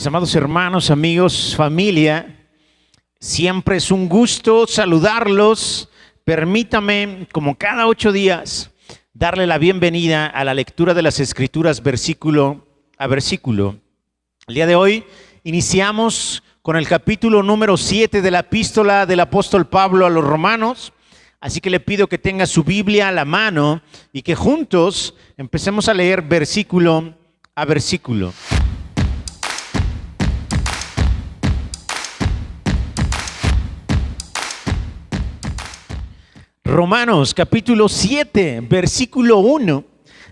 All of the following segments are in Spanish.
Mis amados hermanos, amigos, familia, siempre es un gusto saludarlos. Permítame, como cada 8 días, darle la bienvenida a la lectura de las Escrituras versículo a versículo. El día de hoy iniciamos con el capítulo número 7 de la epístola del apóstol Pablo a los Romanos. Así que le pido que tenga su Biblia a la mano y que juntos empecemos a leer versículo a versículo. Romanos capítulo 7, versículo 1.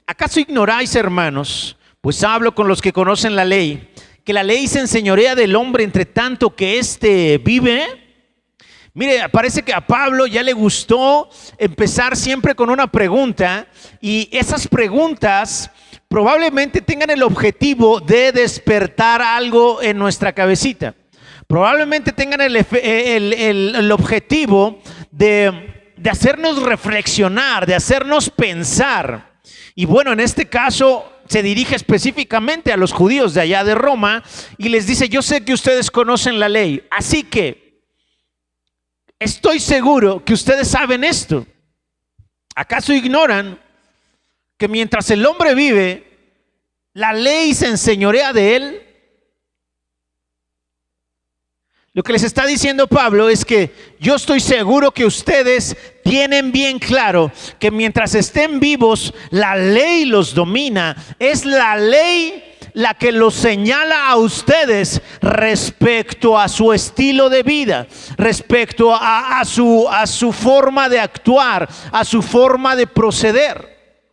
¿Acaso ignoráis, hermanos, pues hablo con los que conocen la ley, que la ley se enseñorea del hombre entre tanto que éste vive? Mire, parece que a Pablo ya le gustó empezar siempre con una pregunta, y esas preguntas probablemente tengan el objetivo de despertar algo en nuestra cabecita. Probablemente tengan el objetivo de hacernos reflexionar, de hacernos pensar. Y bueno, en este caso se dirige específicamente a los judíos de allá de Roma y les dice: yo sé que ustedes conocen la ley, así que estoy seguro que ustedes saben esto. ¿Acaso ignoran que mientras el hombre vive, la ley se enseñorea de él? Lo que les está diciendo Pablo es que yo estoy seguro que ustedes tienen bien claro que mientras estén vivos, la ley los domina. Es la ley la que los señala a ustedes respecto a su estilo de vida, respecto a su forma de actuar, a su forma de proceder.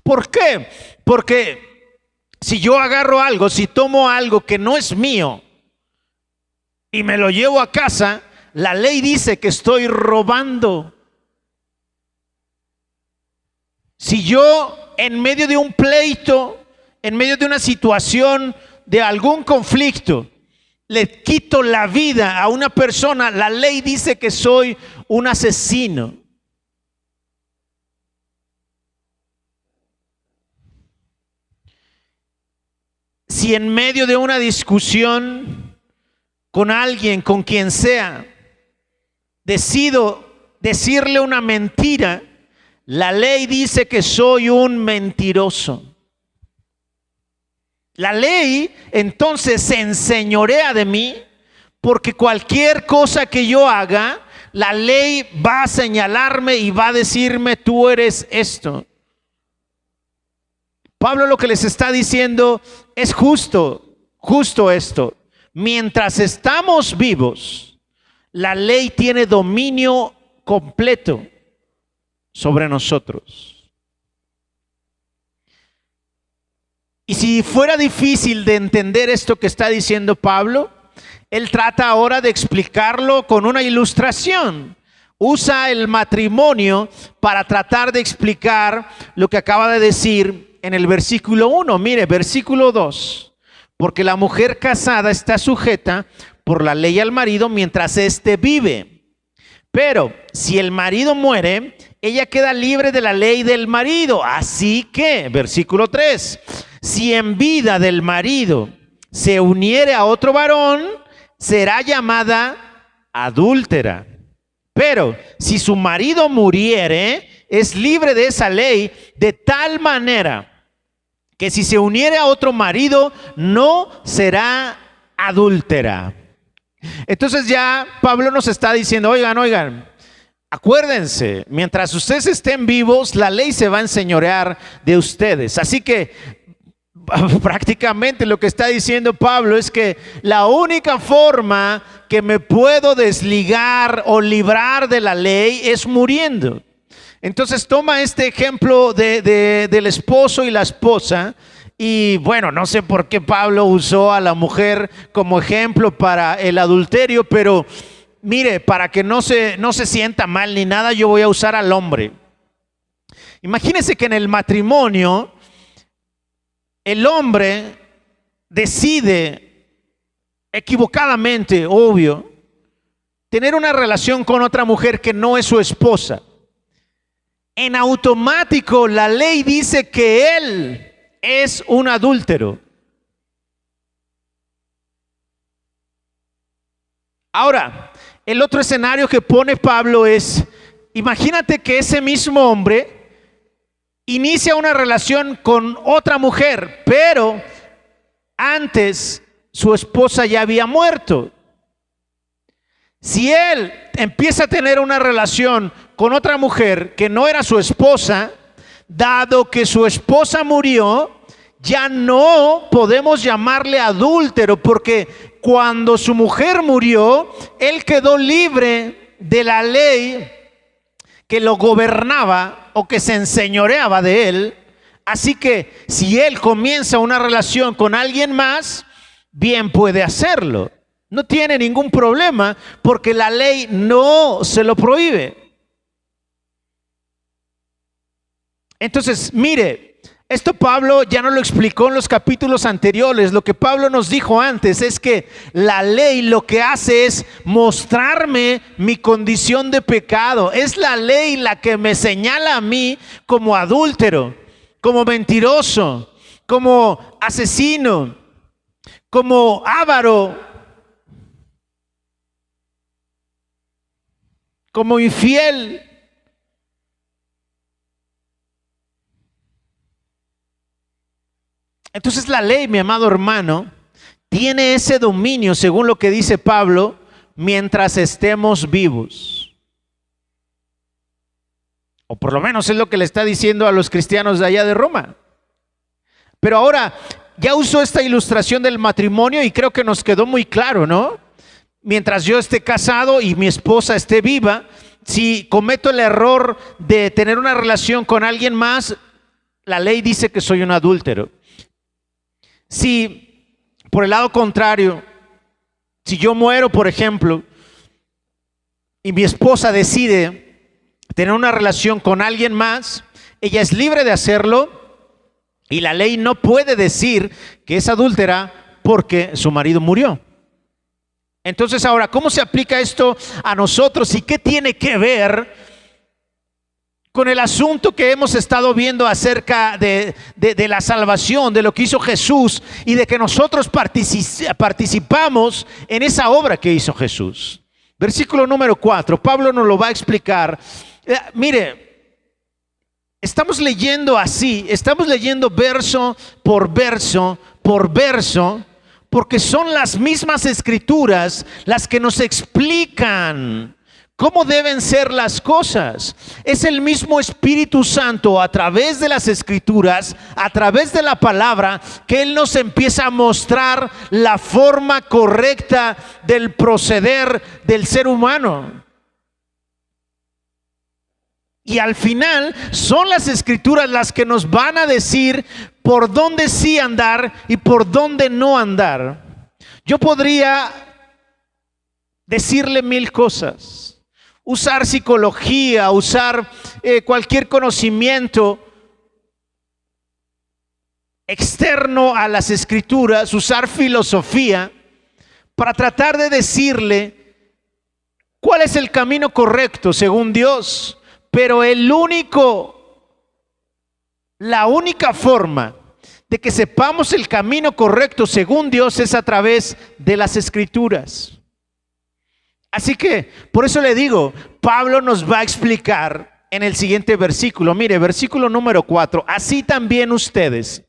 ¿Por qué? Porque si yo agarro algo, si tomo algo que no es mío y me lo llevo a casa, la ley dice que estoy robando. Si yo en medio de un pleito, en medio de una situación de algún conflicto, le quito la vida a una persona, la ley dice que soy un asesino. Si en medio de una discusión con alguien, con quien sea, decido decirle una mentira, la ley dice que soy un mentiroso. La ley entonces se enseñorea de mí, porque cualquier cosa que yo haga, la ley va a señalarme y va a decirme: tú eres esto. Pablo lo que les está diciendo es justo esto. Mientras estamos vivos, la ley tiene dominio completo sobre nosotros. Y si fuera difícil de entender esto que está diciendo Pablo, él trata ahora de explicarlo con una ilustración. Usa el matrimonio para tratar de explicar lo que acaba de decir en el versículo 1. Mire, versículo 2. Porque la mujer casada está sujeta por la ley al marido mientras éste vive. Pero si el marido muere, ella queda libre de la ley del marido. Así que, versículo 3, si en vida del marido se uniere a otro varón, será llamada adúltera. Pero si su marido muriere, es libre de esa ley, de tal manera que si se uniere a otro marido, no será adúltera. Entonces ya Pablo nos está diciendo: oigan, acuérdense, mientras ustedes estén vivos, la ley se va a enseñorear de ustedes. Así que prácticamente lo que está diciendo Pablo es que la única forma que me puedo desligar o librar de la ley es muriendo. Entonces toma este ejemplo del esposo y la esposa, y bueno, no sé por qué Pablo usó a la mujer como ejemplo para el adulterio, pero mire, para que no se sienta mal ni nada, yo voy a usar al hombre. Imagínense que en el matrimonio el hombre decide equivocadamente, obvio, tener una relación con otra mujer que no es su esposa. En automático la ley dice que él es un adúltero. Ahora, el otro escenario que pone Pablo es, imagínate que ese mismo hombre inicia una relación con otra mujer, pero antes su esposa ya había muerto. Si él empieza a tener una relación con otra mujer que no era su esposa, dado que su esposa murió, ya no podemos llamarle adúltero, porque cuando su mujer murió, él quedó libre de la ley que lo gobernaba o que se enseñoreaba de él. Así que si él comienza una relación con alguien más, bien puede hacerlo. No tiene ningún problema porque la ley no se lo prohíbe. Entonces, mire, esto Pablo ya no lo explicó en los capítulos anteriores. Lo que Pablo nos dijo antes es que la ley lo que hace es mostrarme mi condición de pecado. Es la ley la que me señala a mí como adúltero, como mentiroso, como asesino, como avaro, como infiel. Entonces la ley, mi amado hermano, tiene ese dominio, según lo que dice Pablo, mientras estemos vivos. O por lo menos es lo que le está diciendo a los cristianos de allá de Roma. Pero ahora ya usó esta ilustración del matrimonio y creo que nos quedó muy claro, ¿no? Mientras yo esté casado y mi esposa esté viva, si cometo el error de tener una relación con alguien más, la ley dice que soy un adúltero. Si por el lado contrario, si yo muero, por ejemplo, y mi esposa decide tener una relación con alguien más, ella es libre de hacerlo y la ley no puede decir que es adúltera porque su marido murió. Entonces ahora, ¿cómo se aplica esto a nosotros y qué tiene que ver con el asunto que hemos estado viendo acerca de la salvación, de lo que hizo Jesús y de que nosotros participamos en esa obra que hizo Jesús? Versículo número 4, Pablo nos lo va a explicar. Mire, estamos leyendo así, estamos leyendo verso por verso, porque son las mismas escrituras las que nos explican cómo deben ser las cosas. Es el mismo Espíritu Santo a través de las Escrituras, a través de la palabra, que Él nos empieza a mostrar la forma correcta del proceder del ser humano. Y al final son las Escrituras las que nos van a decir por dónde sí andar y por dónde no andar. Yo podría decirle mil cosas, usar psicología, usar cualquier conocimiento externo a las Escrituras, usar filosofía para tratar de decirle cuál es el camino correcto según Dios. Pero la única forma de que sepamos el camino correcto según Dios es a través de las Escrituras. Así que, por eso le digo, Pablo nos va a explicar en el siguiente versículo. Mire, versículo número 4. Así también ustedes.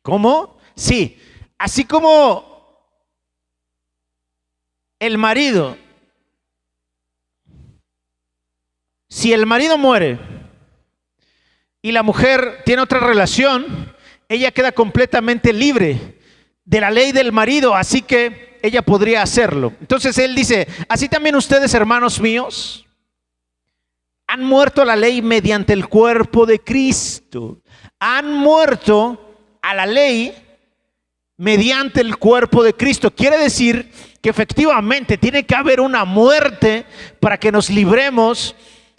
¿Cómo? Sí, así como el marido. Si el marido muere y la mujer tiene otra relación, ella queda completamente libre de la ley del marido, así que ella podría hacerlo. Entonces él dice, así también ustedes, hermanos míos, han muerto a la ley mediante el cuerpo de Cristo. Han muerto a la ley mediante el cuerpo de Cristo. Quiere decir que efectivamente tiene que haber una muerte para que nos libremos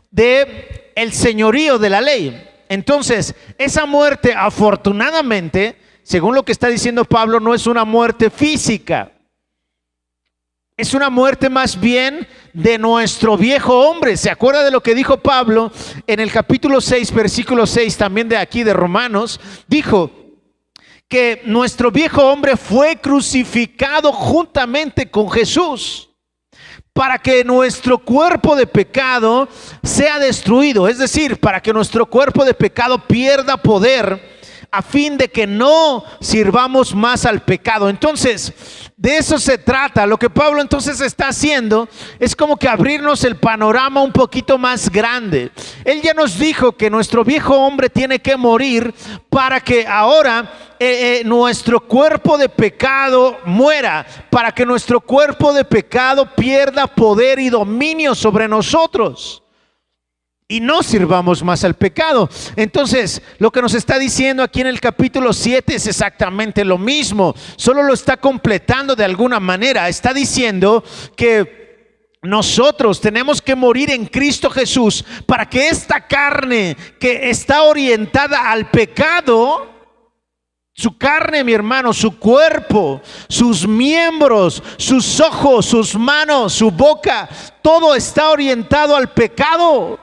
de el señorío de la ley. Entonces, esa muerte, afortunadamente, según lo que está diciendo Pablo, no es una muerte física. Es una muerte más bien de nuestro viejo hombre. ¿Se acuerda de lo que dijo Pablo en el capítulo 6, versículo 6, también de aquí de Romanos? Dijo que nuestro viejo hombre fue crucificado juntamente con Jesús para que nuestro cuerpo de pecado sea destruido, es decir, para que nuestro cuerpo de pecado pierda poder, a fin de que no sirvamos más al pecado. Entonces, de eso se trata. Lo que Pablo entonces está haciendo es como que abrirnos el panorama un poquito más grande. Él ya nos dijo que nuestro viejo hombre tiene que morir para que ahora nuestro cuerpo de pecado muera, para que nuestro cuerpo de pecado pierda poder y dominio sobre nosotros y no sirvamos más al pecado. Entonces, lo que nos está diciendo aquí en el capítulo 7 es exactamente lo mismo, solo lo está completando de alguna manera. Está diciendo que nosotros tenemos que morir en Cristo Jesús para que esta carne que está orientada al pecado, su carne, mi hermano, su cuerpo, sus miembros, sus ojos, sus manos, su boca, todo está orientado al pecado.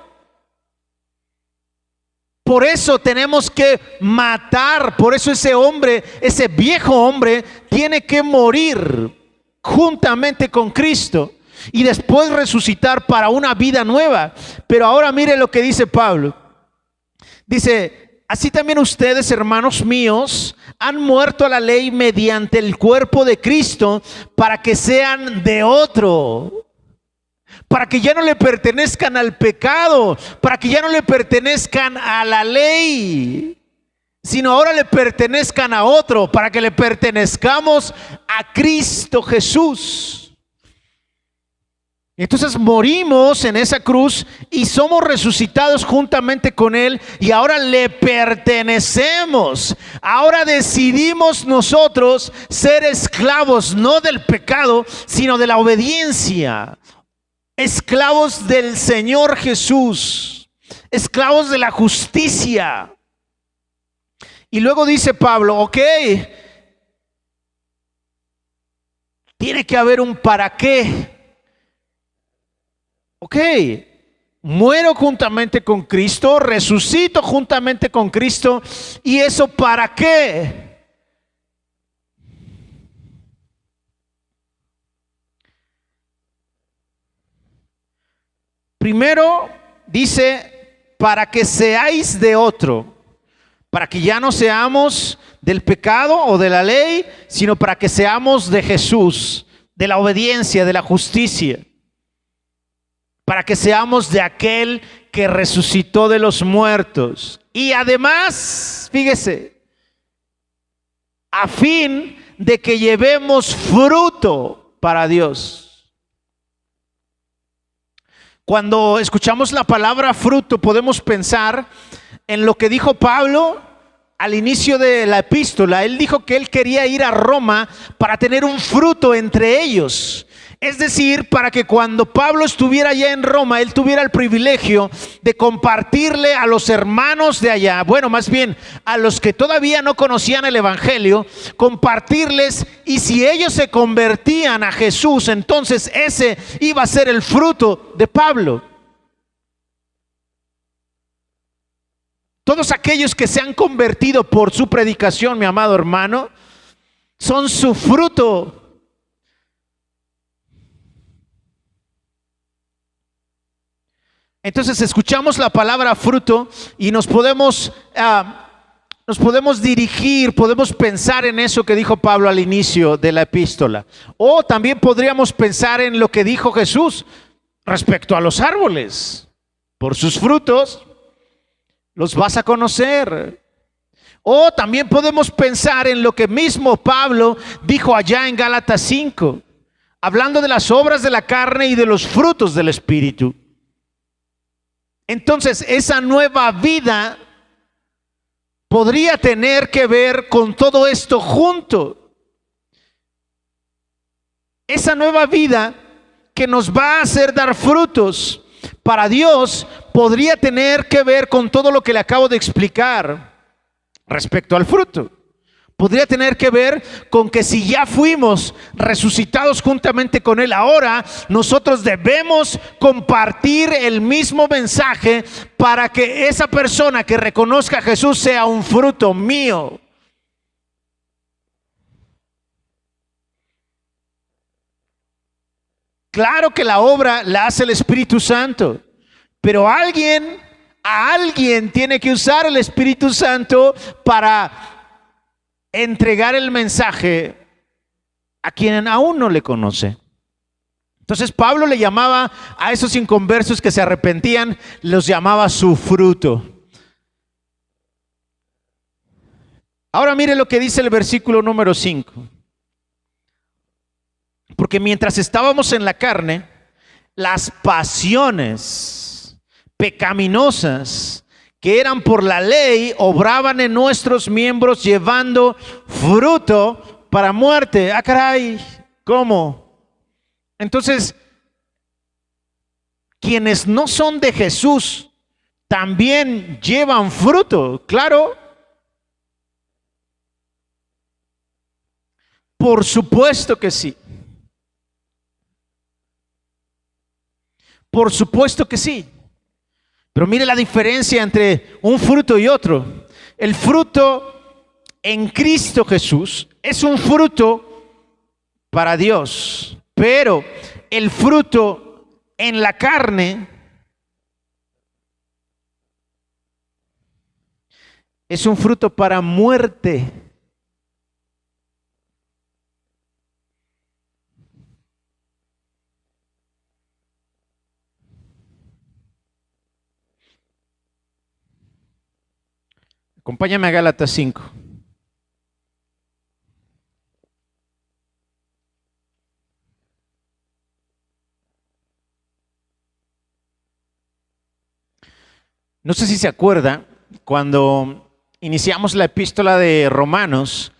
Por eso tenemos que matar, por eso ese hombre, ese viejo hombre, tiene que morir juntamente con Cristo y después resucitar para una vida nueva. Pero ahora mire lo que dice Pablo. Dice: así también ustedes, hermanos míos, han muerto a la ley mediante el cuerpo de Cristo para que sean de otro. Para que ya no le pertenezcan al pecado, para que ya no le pertenezcan a la ley, sino ahora le pertenezcan a otro, para que le pertenezcamos a Cristo Jesús. Entonces morimos en esa cruz y somos resucitados juntamente con Él, y ahora le pertenecemos. Ahora decidimos nosotros ser esclavos no del pecado, sino de la obediencia. Esclavos del Señor Jesús, esclavos de la justicia. Y luego dice Pablo: ok, tiene que haber un para qué. Ok, muero juntamente con Cristo, resucito juntamente con Cristo, ¿y eso para qué? Primero dice: para que seáis de otro, para que ya no seamos del pecado o de la ley, sino para que seamos de Jesús, de la obediencia, de la justicia, para que seamos de aquel que resucitó de los muertos. Y además, fíjese, a fin de que llevemos fruto para Dios. Cuando escuchamos la palabra fruto, podemos pensar en lo que dijo Pablo al inicio de la epístola. Él dijo que él quería ir a Roma para tener un fruto entre ellos. Es decir, para que cuando Pablo estuviera allá en Roma, él tuviera el privilegio de compartirle a los hermanos de allá, bueno, más bien a los que todavía no conocían el evangelio, compartirles, y si ellos se convertían a Jesús, entonces ese iba a ser el fruto de Pablo. Todos aquellos que se han convertido por su predicación, mi amado hermano, son su fruto. Entonces escuchamos la palabra fruto y nos podemos dirigir, podemos pensar en eso que dijo Pablo al inicio de la epístola. O también podríamos pensar en lo que dijo Jesús respecto a los árboles: por sus frutos los vas a conocer. O también podemos pensar en lo que mismo Pablo dijo allá en Gálatas 5, hablando de las obras de la carne y de los frutos del Espíritu. Entonces, esa nueva vida podría tener que ver con todo esto junto. Esa nueva vida que nos va a hacer dar frutos para Dios podría tener que ver con todo lo que le acabo de explicar respecto al fruto. Podría tener que ver con que si ya fuimos resucitados juntamente con Él, ahora nosotros debemos compartir el mismo mensaje para que esa persona que reconozca a Jesús sea un fruto mío. Claro que la obra la hace el Espíritu Santo, pero a alguien tiene que usar el Espíritu Santo para entregar el mensaje a quien aún no le conoce. Entonces Pablo le llamaba a esos inconversos que se arrepentían, los llamaba su fruto. Ahora mire lo que dice el versículo número 5. Porque mientras estábamos en la carne, las pasiones pecaminosas que eran por la ley obraban en nuestros miembros llevando fruto para muerte. Ah, caray, ¿cómo? Entonces, quienes no son de Jesús también llevan fruto, claro. Por supuesto que sí. Por supuesto que sí. Pero mire la diferencia entre un fruto y otro. El fruto en Cristo Jesús es un fruto para Dios, pero el fruto en la carne es un fruto para muerte. Acompáñame a Gálatas 5. No sé si se acuerda, cuando iniciamos la epístola de Romanos,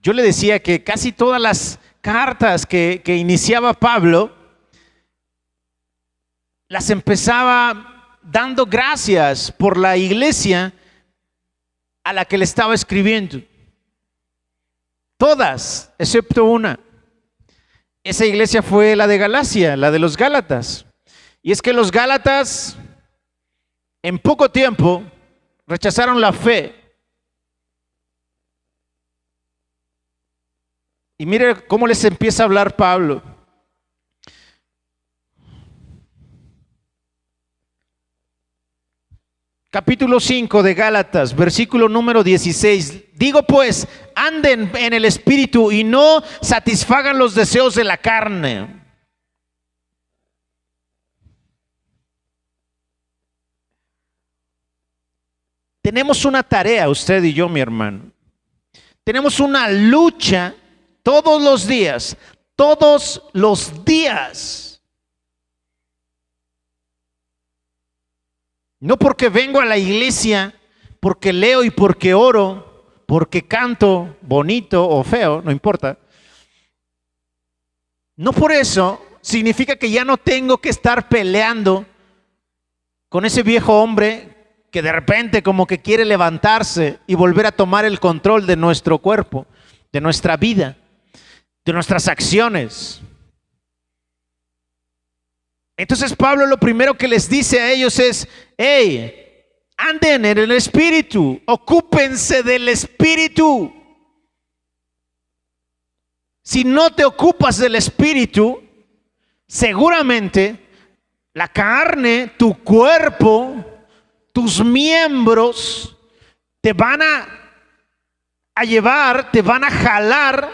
yo le decía que casi todas las cartas que iniciaba Pablo, las empezaba dando gracias por la iglesia a la que le estaba escribiendo. Todas, excepto una. Esa iglesia fue la de Galacia, la de los Gálatas. Y es que los Gálatas en poco tiempo rechazaron la fe. Y mire cómo les empieza a hablar Pablo. Capítulo 5 de Gálatas, versículo número 16. Digo pues, anden en el Espíritu y no satisfagan los deseos de la carne. Tenemos una tarea, usted y yo, mi hermano. Tenemos una lucha todos los días, todos los días. No porque vengo a la iglesia, porque leo y porque oro, porque canto bonito o feo, no importa. No por eso significa que ya no tengo que estar peleando con ese viejo hombre que de repente como que quiere levantarse y volver a tomar el control de nuestro cuerpo, de nuestra vida, de nuestras acciones. Entonces Pablo lo primero que les dice a ellos es, hey, anden en el Espíritu, ocúpense del Espíritu. Si no te ocupas del Espíritu, seguramente la carne, tu cuerpo, tus miembros te van a llevar, te van a jalar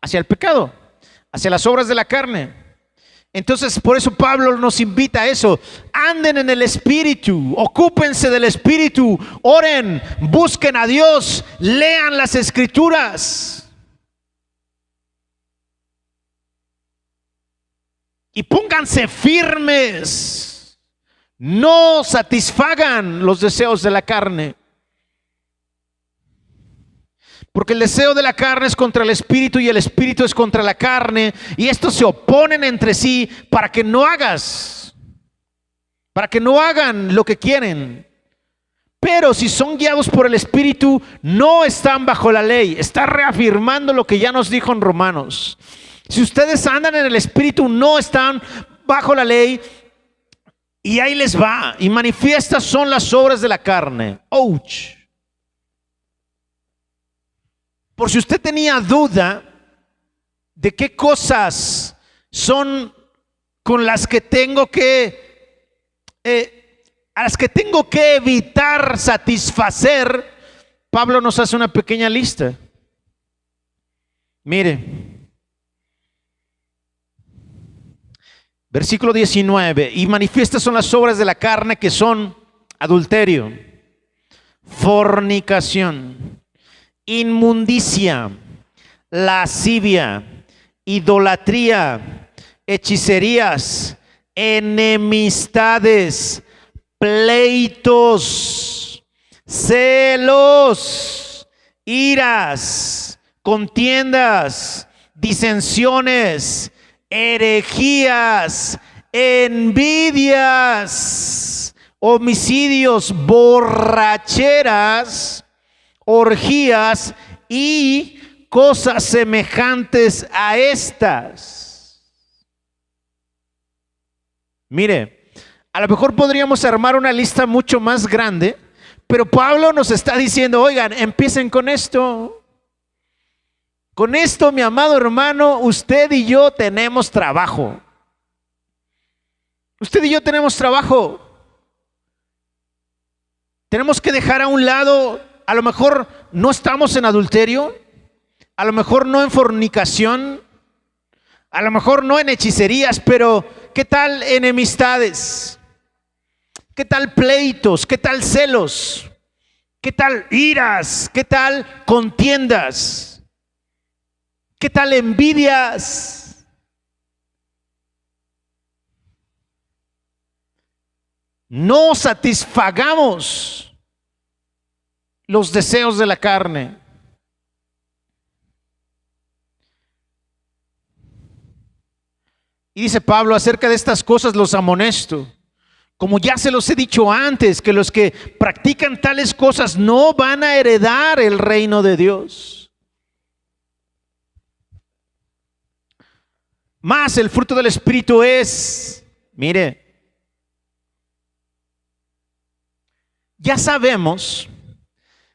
hacia el pecado, hacia las obras de la carne. Entonces, por eso Pablo nos invita a eso. Anden en el Espíritu, ocúpense del Espíritu, oren, busquen a Dios, lean las Escrituras. Y pónganse firmes. No satisfagan los deseos de la carne. Porque el deseo de la carne es contra el espíritu y el espíritu es contra la carne, y estos se oponen entre sí para que no hagan lo que quieren. Pero si son guiados por el Espíritu, no están bajo la ley. Está reafirmando lo que ya nos dijo en Romanos. Si ustedes andan en el Espíritu, no están bajo la ley. Y ahí les va. Y manifiestas son las obras de la carne. Ouch. Por si usted tenía duda de qué cosas son con las que a las que tengo que evitar satisfacer, Pablo nos hace una pequeña lista. Mire, versículo 19, y manifiestas son las obras de la carne, que son adulterio, fornicación, inmundicia, lascivia, idolatría, hechicerías, enemistades, pleitos, celos, iras, contiendas, disensiones, herejías, envidias, homicidios, borracheras, orgías y cosas semejantes a estas. Mire, a lo mejor podríamos armar una lista mucho más grande, pero Pablo nos está diciendo, oigan, empiecen con esto. Con esto, mi amado hermano, usted y yo tenemos trabajo. Usted y yo tenemos trabajo. Tenemos que dejar a un lado, a lo mejor no estamos en adulterio, a lo mejor no en fornicación, a lo mejor no en hechicerías, pero ¿qué tal enemistades? ¿Qué tal pleitos? ¿Qué tal celos? ¿Qué tal iras? ¿Qué tal contiendas? ¿Qué tal envidias? No satisfagamos los deseos de la carne. Y dice Pablo, acerca de estas cosas los amonesto, como ya se los he dicho antes, que los que practican tales cosas no van a heredar el reino de Dios. Más el fruto del Espíritu es, mire, ya sabemos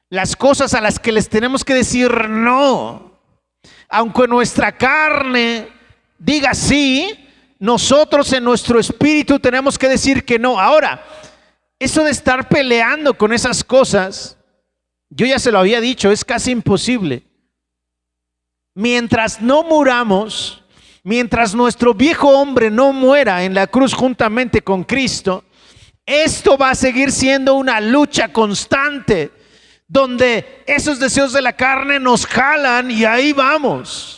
las cosas a las que les tenemos que decir no, aunque nuestra carne diga sí, nosotros en nuestro espíritu tenemos que decir que no. Ahora, eso de estar peleando con esas cosas, yo ya se lo había dicho, es casi imposible. Mientras no muramos, mientras nuestro viejo hombre no muera en la cruz juntamente con Cristo, esto va a seguir siendo una lucha constante, donde esos deseos de la carne nos jalan y ahí vamos.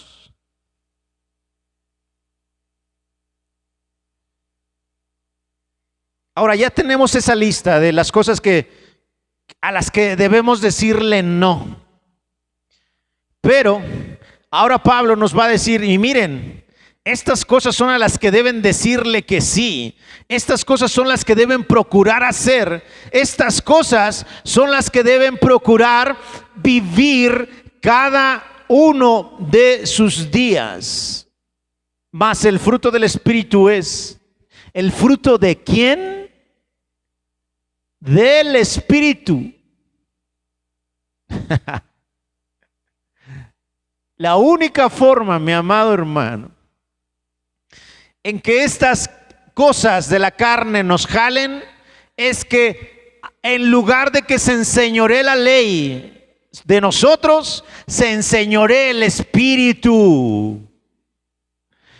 Ahora ya tenemos esa lista de las cosas a las que debemos decirle no. Pero ahora Pablo nos va a decir, y miren, estas cosas son a las que deben decirle que sí. Estas cosas son las que deben procurar hacer. Estas cosas son las que deben procurar vivir cada uno de sus días. Mas el fruto del Espíritu es, ¿el fruto de quién? Del Espíritu. La única forma, mi amado hermano, en que estas cosas de la carne nos jalen, es que en lugar de que se enseñoree la ley de nosotros, se enseñoree el Espíritu.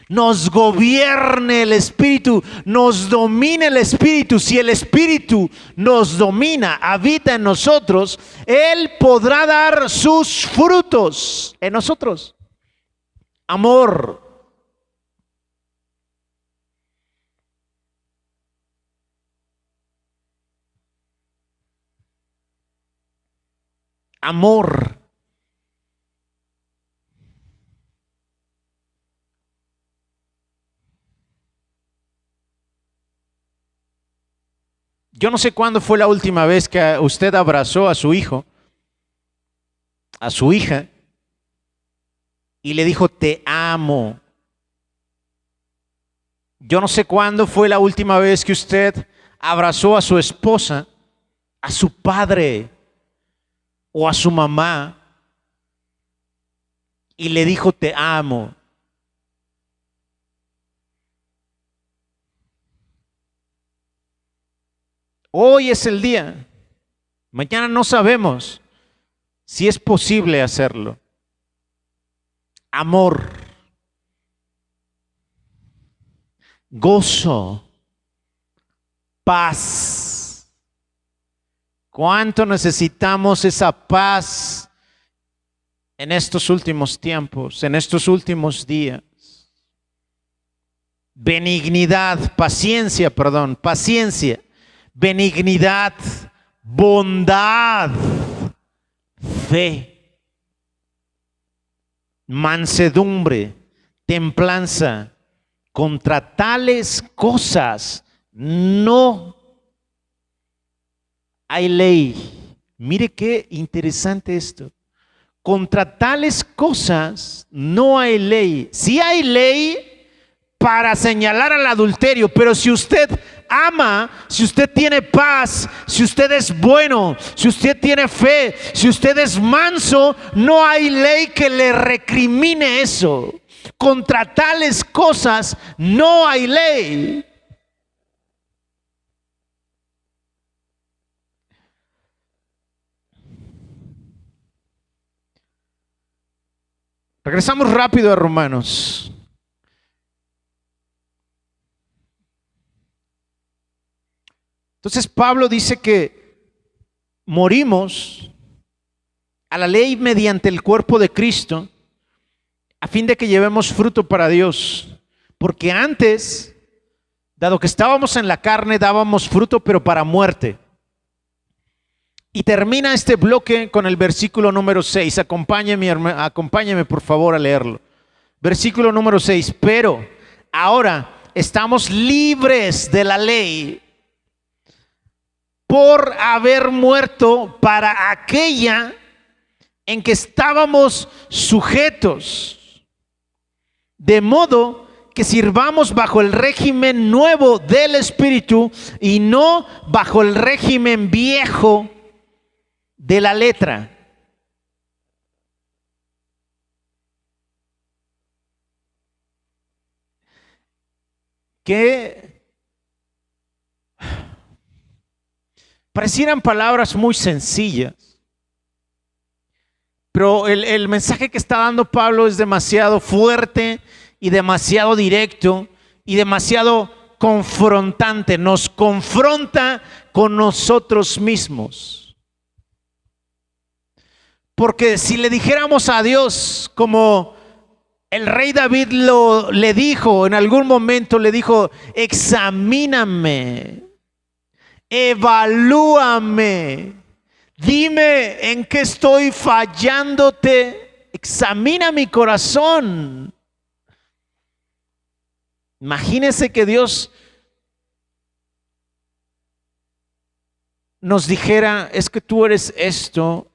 Nos gobierne el Espíritu, nos domine el Espíritu. Si el Espíritu nos domina, habita en nosotros, Él podrá dar sus frutos en nosotros. Amor, amor, yo no sé cuándo fue la última vez que usted abrazó a su hijo, a su hija, y le dijo, te amo. Yo no sé cuándo fue la última vez que usted abrazó a su esposa, a su padre o a su mamá, y le dijo, te amo. Hoy es el día. Mañana no sabemos si es posible hacerlo. Amor, gozo, paz. ¿Cuánto necesitamos esa paz en estos últimos tiempos, en estos últimos días? Benignidad, paciencia, benignidad, bondad, fe, mansedumbre, templanza. Contra tales cosas no hay ley. Mire qué interesante esto. Contra tales cosas no hay ley. Sí hay ley para señalar al adulterio, pero si usted ama, si usted tiene paz, si usted es bueno, si usted tiene fe, si usted es manso, no hay ley que le recrimine eso. Contra tales cosas no hay ley. Regresamos rápido a Romanos. Entonces Pablo dice que morimos a la ley mediante el cuerpo de Cristo, a fin de que llevemos fruto para Dios. Porque antes, dado que estábamos en la carne, dábamos fruto, pero para muerte. Y termina este bloque con el versículo número 6. Acompáñeme por favor a leerlo. Versículo número 6. Pero ahora estamos libres de la ley por haber muerto para aquella en que estábamos sujetos, de modo que sirvamos bajo el régimen nuevo del Espíritu y no bajo el régimen viejo de la letra. Que parecieran palabras muy sencillas, pero el mensaje que está dando Pablo es demasiado fuerte y demasiado directo y demasiado confrontante. Nos confronta con nosotros mismos. Porque si le dijéramos a Dios, como el rey David le dijo en algún momento, le dijo: examíname, evalúame, dime en qué estoy fallándote, examina mi corazón. Imagínese que Dios nos dijera: es que tú eres esto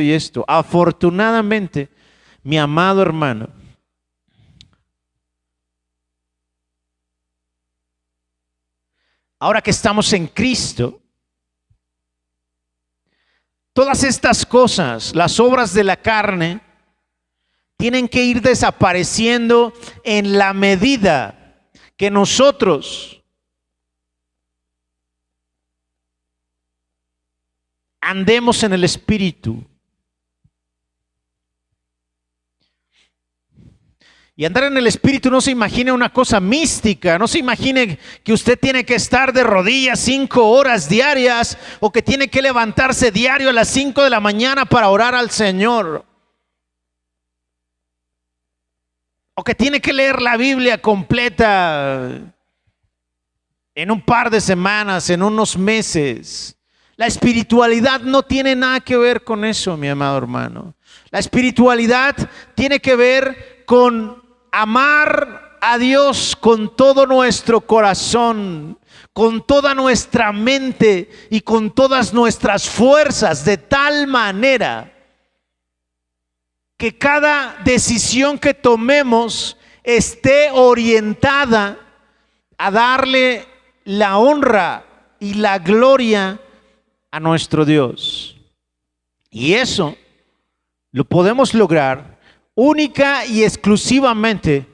y esto. Afortunadamente, mi amado hermano, ahora que estamos en Cristo, todas estas cosas, las obras de la carne, tienen que ir desapareciendo en la medida que nosotros andemos en el Espíritu. Y andar en el Espíritu, no se imagine una cosa mística, no se imagine que usted tiene que estar de rodillas 5 horas diarias o que tiene que levantarse diario a las 5 de la mañana para orar al Señor. O que tiene que leer la Biblia completa en un par de semanas, en unos meses. La espiritualidad no tiene nada que ver con eso, mi amado hermano. La espiritualidad tiene que ver con amar a Dios con todo nuestro corazón, con toda nuestra mente y con todas nuestras fuerzas, de tal manera que cada decisión que tomemos esté orientada a darle la honra y la gloria a nuestro Dios. Y eso lo podemos lograr única y exclusivamente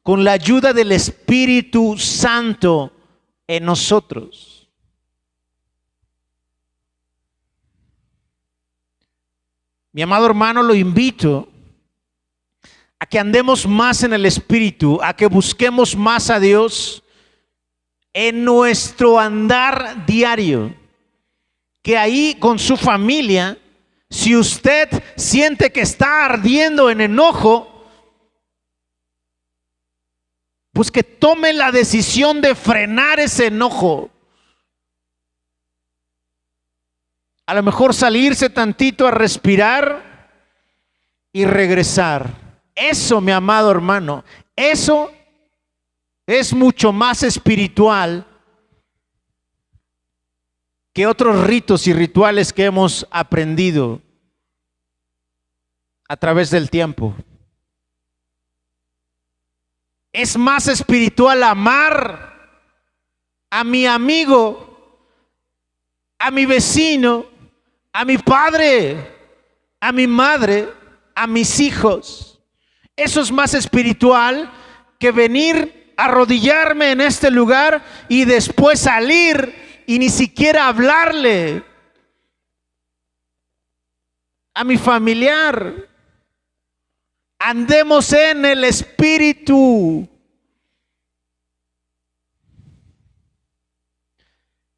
con la ayuda del Espíritu Santo en nosotros. Mi amado hermano, lo invito a que andemos más en el Espíritu, a que busquemos más a Dios en nuestro andar diario. Que ahí con su familia, si usted siente que está ardiendo en enojo, pues que tome la decisión de frenar ese enojo. A lo mejor salirse tantito a respirar y regresar. Eso, mi amado hermano, eso es mucho más espiritual que otros ritos y rituales que hemos aprendido a través del tiempo. Es más espiritual amar a mi amigo, a mi vecino, a mi padre, a mi madre, a mis hijos. Eso es más espiritual que venir a arrodillarme en este lugar y después salir y ni siquiera hablarle a mi familiar. Andemos en el Espíritu.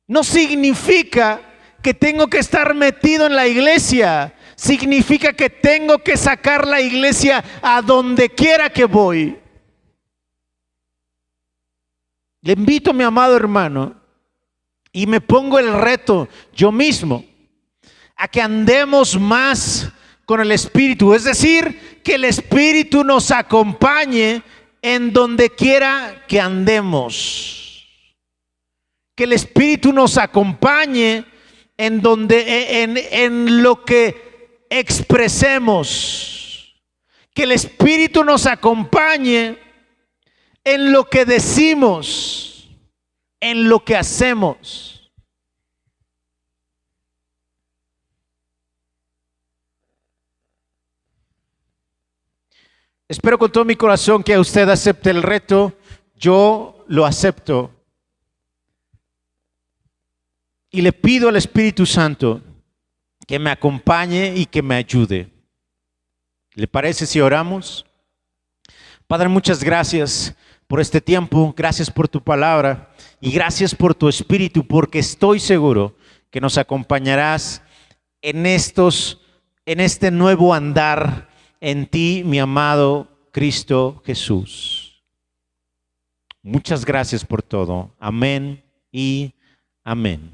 No significa que tengo que estar metido en la iglesia. Significa que tengo que sacar la iglesia a donde quiera que voy. Le invito, mi amado hermano, y me pongo el reto yo mismo, a que andemos más con el Espíritu. Es decir, que el Espíritu nos acompañe en donde quiera que andemos. Que el Espíritu nos acompañe en lo que expresemos. Que el Espíritu nos acompañe en lo que decimos, en lo que hacemos. Espero con todo mi corazón que usted acepte el reto. Yo lo acepto. Y le pido al Espíritu Santo que me acompañe y que me ayude. ¿Le parece si oramos? Padre, muchas gracias por este tiempo. Gracias por tu palabra. Y gracias por tu Espíritu, porque estoy seguro que nos acompañarás en este nuevo andar en ti, mi amado Cristo Jesús. Muchas gracias por todo. Amén y amén.